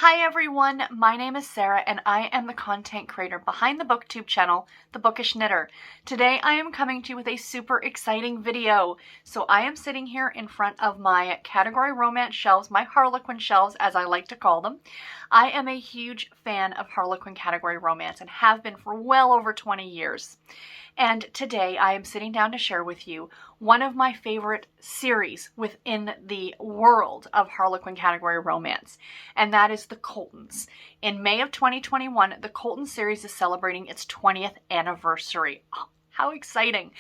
Hi everyone, my name is Sarah and I am the content creator behind the booktube channel, The Bookish Knitter. Today I am coming to you with a super exciting video. So I am sitting here in front of my category romance shelves, my Harlequin shelves as I like to call them. I am a huge fan of Harlequin category romance and have been for well over 20 years. And today I am sitting down to share with you one of my favorite series within the world of Harlequin category romance, and that is The Coltons. In May of 2021, the Colton series is celebrating its 20th anniversary. Oh, how exciting.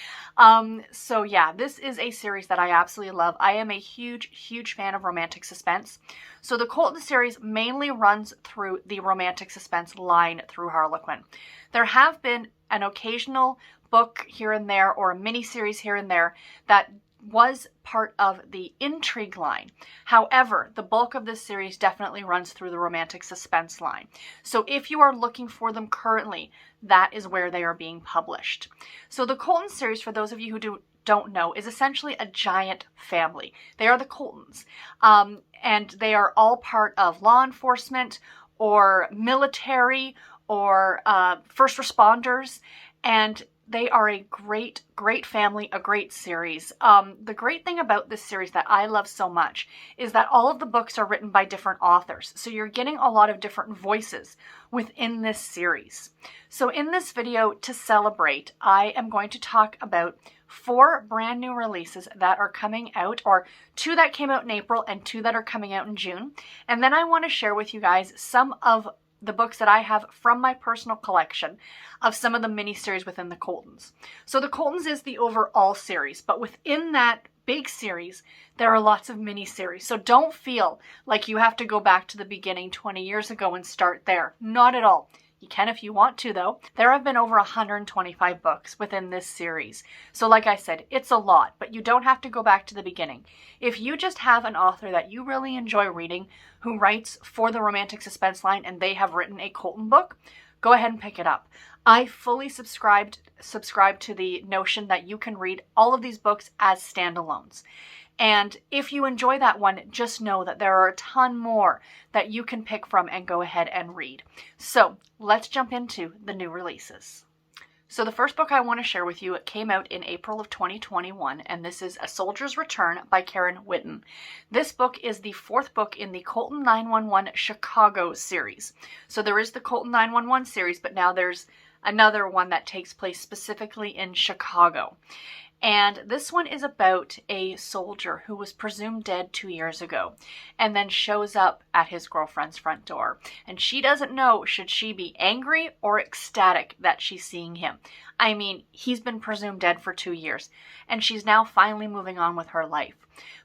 So yeah, this is a series that I absolutely love. I am a huge fan of romantic suspense. So the Colton series mainly runs through the romantic suspense line through Harlequin. There have been an occasional book here and there or a mini series here and there that was part of the intrigue line. However, the bulk of this series definitely runs through the romantic suspense line. So if you are looking for them currently, that is where they are being published. So the Colton series, for those of you who don't know, is essentially a giant family. They are the Coltons, and they are all part of law enforcement or military or first responders, and they are a great family, a great series. The great thing about this series that I love so much is that all of the books are written by different authors. So you're getting a lot of different voices within this series. So in this video, to celebrate, I am going to talk about 4 brand new releases that are coming out, or 2 that came out in April and 2 that are coming out in June. And then I want to share with you guys some of the books that I have from my personal collection of some of the mini-series within the Coltons. So the Coltons is the overall series, but within that big series, there are lots of mini-series. So don't feel like you have to go back to the beginning 20 years ago and start there. Not at all. You can if you want to, though. There have been over 125 books within this series. So like I said, it's a lot, but you don't have to go back to the beginning. If you just have an author that you really enjoy reading who writes for the romantic suspense line and they have written a Colton book, go ahead and pick it up. I fully subscribe to the notion that you can read all of these books as standalones. And if you enjoy that one, just know that there are a ton more that you can pick from and go ahead and read. So let's jump into the new releases. So the first book I want to share with you, it came out in April of 2021, and this is A Soldier's Return by Karen Whitten. This book is the 4th book in the Colton 911 Chicago series. So there is the Colton 911 series, but now there's another one that takes place specifically in Chicago. And this one is about a soldier who was presumed dead 2 years ago and then shows up at his girlfriend's front door. And she doesn't know, should she be angry or ecstatic that she's seeing him. I mean, he's been presumed dead for 2 years and she's now finally moving on with her life.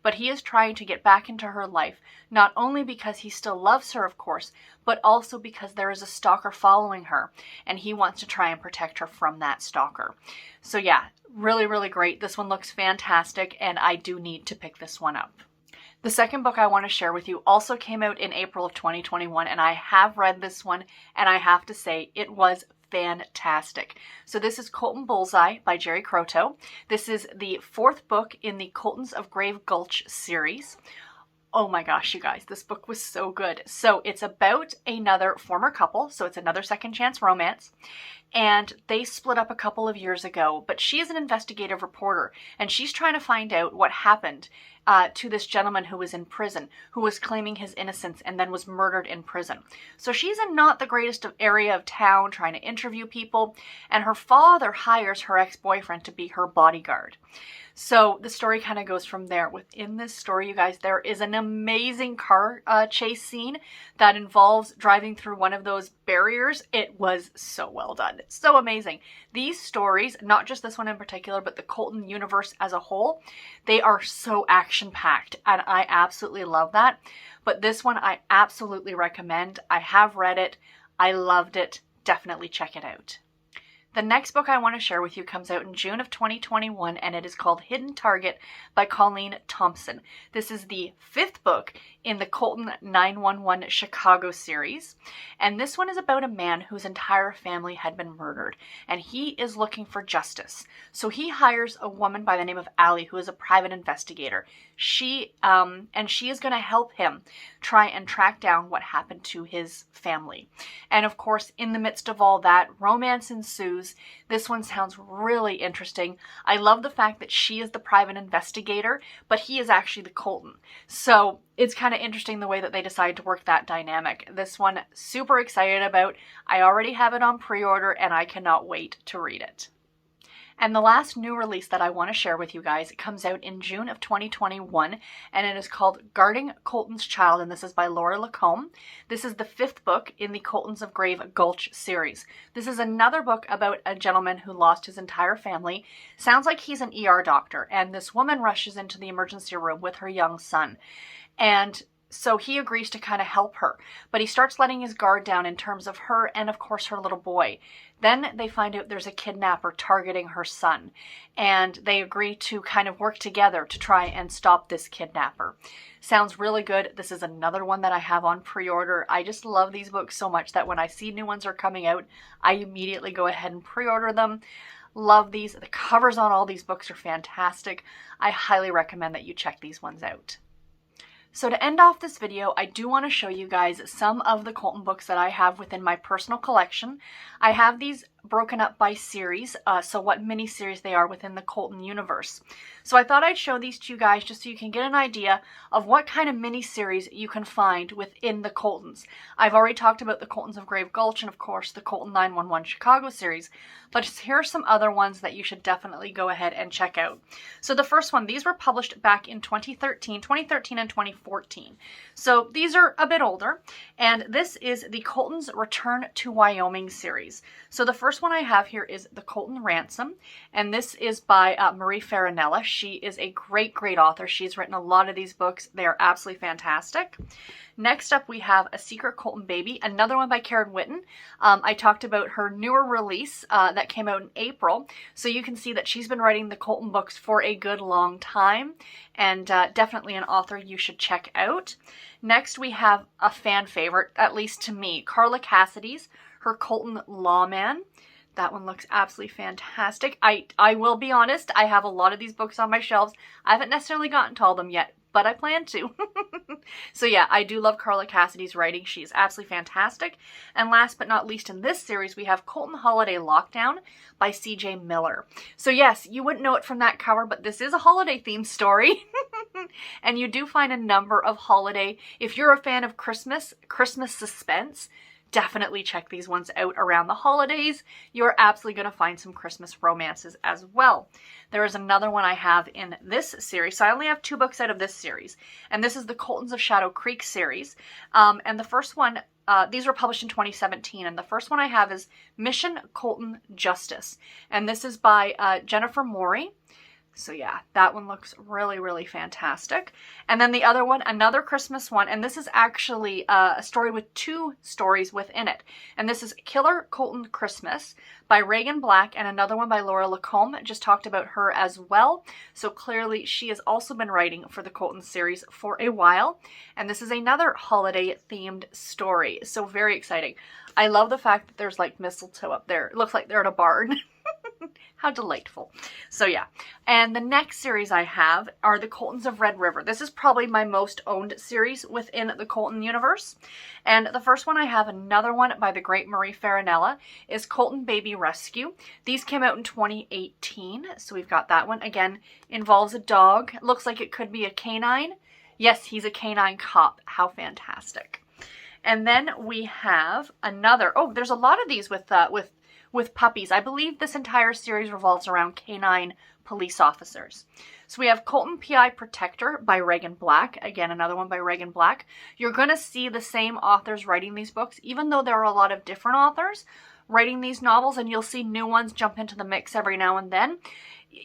But he is trying to get back into her life, not only because he still loves her, of course, but also because there is a stalker following her and he wants to try and protect her from that stalker. So yeah, really great. This one looks fantastic and I do need to pick this one up. The second book I want to share with you also came out in April of 2021, and I have read this one and I have to say it was fantastic. So this is Colton Bullseye by Jerry Croteau. This is the 4th book in the Coltons of Grave Gulch series. Oh my gosh, you guys, this book was so good. So it's about another former couple, so it's another second chance romance, and they split up a couple of years ago, but she is an investigative reporter, and she's trying to find out what happened to this gentleman who was in prison, who was claiming his innocence and then was murdered in prison. So she's in not the greatest area of town trying to interview people, and her father hires her ex-boyfriend to be her bodyguard. So the story kind of goes from there. Within this story, you guys, there is an amazing car chase scene that involves driving through one of those barriers. It was so well done. So amazing. These stories, not just this one in particular, but the Colton universe as a whole, they are so action-packed, and I absolutely love that. But this one I absolutely recommend. I have read it. I loved it. Definitely check it out. The next book I want to share with you comes out in June of 2021, and it is called Hidden Target by Colleen Thompson. This is the 5th book in the Colton 911 Chicago series. And this one is about a man whose entire family had been murdered, and he is looking for justice. So he hires a woman by the name of Allie, who is a private investigator. She is going to help him try and track down what happened to his family. And of course, in the midst of all that, romance ensues. This one sounds really interesting. I love the fact that she is the private investigator, but he is actually the Colton. So it's kind of interesting the way that they decide to work that dynamic. This one, super excited about. I already have it on pre-order and I cannot wait to read it. And the last new release that I want to share with you guys, it comes out in June of 2021, and it is called Guarding Colton's Child, and this is by Laura Lacombe. This is the 5th book in the Coltons of Grave Gulch series. This is another book about a gentleman who lost his entire family. Sounds like he's an ER doctor, and this woman rushes into the emergency room with her young son. And so he agrees to kind of help her, but he starts letting his guard down in terms of her and, of course, her little boy. Then they find out there's a kidnapper targeting her son, and they agree to kind of work together to try and stop this kidnapper. Sounds really good. This is another one that I have on pre-order. I just love these books so much that when I see new ones are coming out, I immediately go ahead and pre-order them. Love these. The covers on all these books are fantastic. I highly recommend that you check these ones out. So to end off this video, I do want to show you guys some of the Colton books that I have within my personal collection. I have these broken up by series, so what mini-series they are within the Colton universe. So I thought I'd show these to you guys just so you can get an idea of what kind of mini-series you can find within the Coltons. I've already talked about the Coltons of Grave Gulch and of course the Colton 911 Chicago series, but here are some other ones that you should definitely go ahead and check out. So the first one, these were published back in 2013 and 2014. So these are a bit older, and this is the Colton's Return to Wyoming series. So the first one I have here is The Colton Ransom, and this is by Marie Farinella. She is a great author. She's written a lot of these books. They are absolutely fantastic. Next up, we have A Secret Colton Baby, another one by Karen Whitten. I talked about her newer release that came out in April, so you can see that she's been writing the Colton books for a good long time, and definitely an author you should check out. Next, we have a fan favorite, at least to me, Carla Cassidy's Her Colton Lawman. That one looks absolutely fantastic. I will be honest, I have a lot of these books on my shelves. I haven't necessarily gotten to all of them yet, but I plan to. So yeah, I do love Carla Cassidy's writing. She is absolutely fantastic. And last but not least in this series, we have Colton Holiday Lockdown by C.J. Miller. So yes, you wouldn't know it from that cover, but this is a holiday themed story. And you do find a number of holiday, if you're a fan of Christmas suspense, definitely check these ones out around the holidays. You're absolutely going to find some Christmas romances as well. There is another one I have in this series. So I only have 2 books out of this series. And this is the Coltons of Shadow Creek series. And the first one, these were published in 2017. And the first one I have is Mission Colton Justice. And this is by Jennifer Morey. So yeah, that one looks really fantastic. And then the other one, another Christmas one, and this is actually a story with 2 stories within it. And this is Killer Colton Christmas by Reagan Black, and another one by Laura Lacombe. Just talked about her as well. So clearly she has also been writing for the Colton series for a while. And this is another holiday themed story. So very exciting. I love the fact that there's like mistletoe up there. It looks like they're at a barn. How delightful. So yeah, and the next series I have are the Coltons of Red River. This is probably my most owned series within the Colton universe. And the first one I have, another one by the great Marie Farinella, is Colton Baby Rescue. These came out in 2018, so we've got that one. Again, involves a dog. It looks like it could be a canine. Yes, he's a canine cop. How fantastic. And then we have another, oh, there's a lot of these with puppies. I believe this entire series revolves around canine police officers. So we have Colton P.I. Protector by Reagan Black. Again, another one by Reagan Black. You're going to see the same authors writing these books, even though there are a lot of different authors writing these novels, and you'll see new ones jump into the mix every now and then.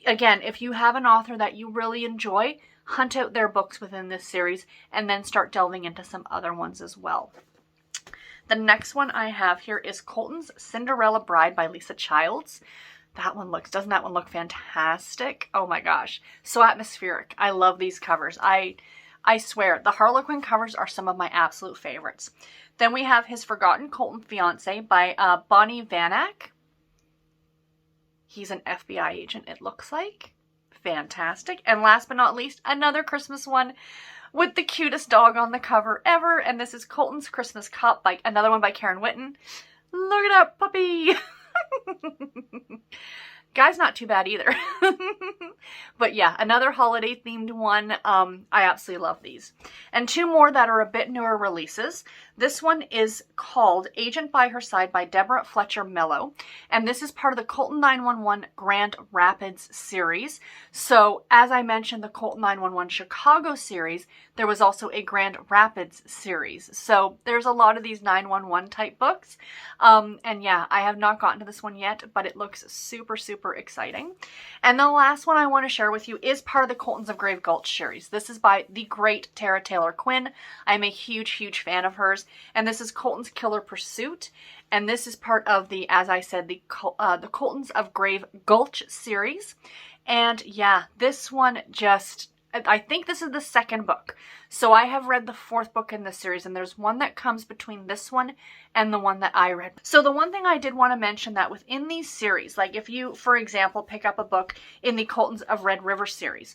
Again, if you have an author that you really enjoy, hunt out their books within this series and then start delving into some other ones as well. The next one I have here is Colton's Cinderella Bride by Lisa Childs. Doesn't that one look fantastic? Oh my gosh. So atmospheric. I love these covers. I I swear, the Harlequin covers are some of my absolute favorites. Then we have His Forgotten Colton Fiancé by Bonnie Vanak. He's an FBI agent, it looks like. Fantastic. And last but not least, another Christmas one with the cutest dog on the cover ever. And this is Colton's Christmas Cup, by another one by Karen Whitten. Look at that puppy. Guy's not too bad either. But yeah, another holiday themed one. I absolutely love these. And two more that are a bit newer releases. This one is called Agent by Her Side by Deborah Fletcher Mello. And this is part of the Colton 911 Grand Rapids series. So as I mentioned, the Colton 911 Chicago series, there was also a Grand Rapids series. So there's a lot of these 911 type books. And yeah, I have not gotten to this one yet, but it looks super, super exciting. And the last one I want to share with you is part of the Coltons of Grave Gulch series. This is by the great Tara Taylor Quinn. I'm a huge, huge fan of hers. And this is Colton's Killer Pursuit. And this is part of the, as I said, the Coltons of Grave Gulch series. And yeah, this one just, I think this is the second book. So I have read the fourth book in this series, and there's one that comes between this one and the one that I read. So the one thing I did want to mention that within these series, like if you, for example, pick up a book in the Coltons of Red River series,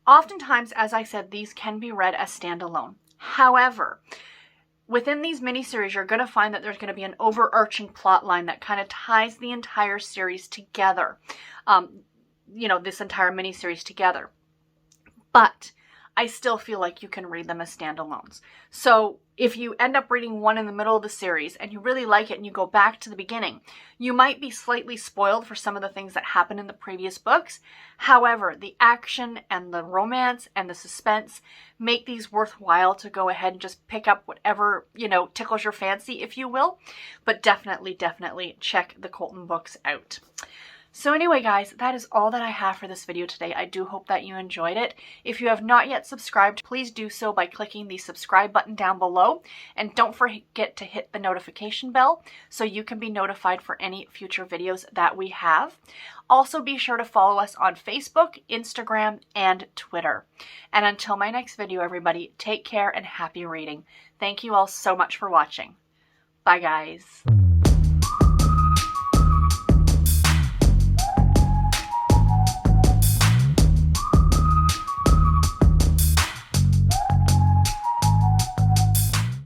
oftentimes, as I said, these can be read as standalone. However, within these miniseries, you're going to find that there's going to be an overarching plot line that kind of ties the entire series together. You know, this entire miniseries together. But I still feel like you can read them as standalones. So if you end up reading one in the middle of the series and you really like it and you go back to the beginning, you might be slightly spoiled for some of the things that happen in the previous books. However, the action and the romance and the suspense make these worthwhile to go ahead and just pick up whatever, you know, tickles your fancy, if you will. But definitely, definitely check the Colton books out. So anyway, guys, that is all that I have for this video today. I do hope that you enjoyed it. If you have not yet subscribed, please do so by clicking the subscribe button down below. And don't forget to hit the notification bell so you can be notified for any future videos that we have. Also, be sure to follow us on Facebook, Instagram, and Twitter. And until my next video, everybody, take care and happy reading. Thank you all so much for watching. Bye, guys.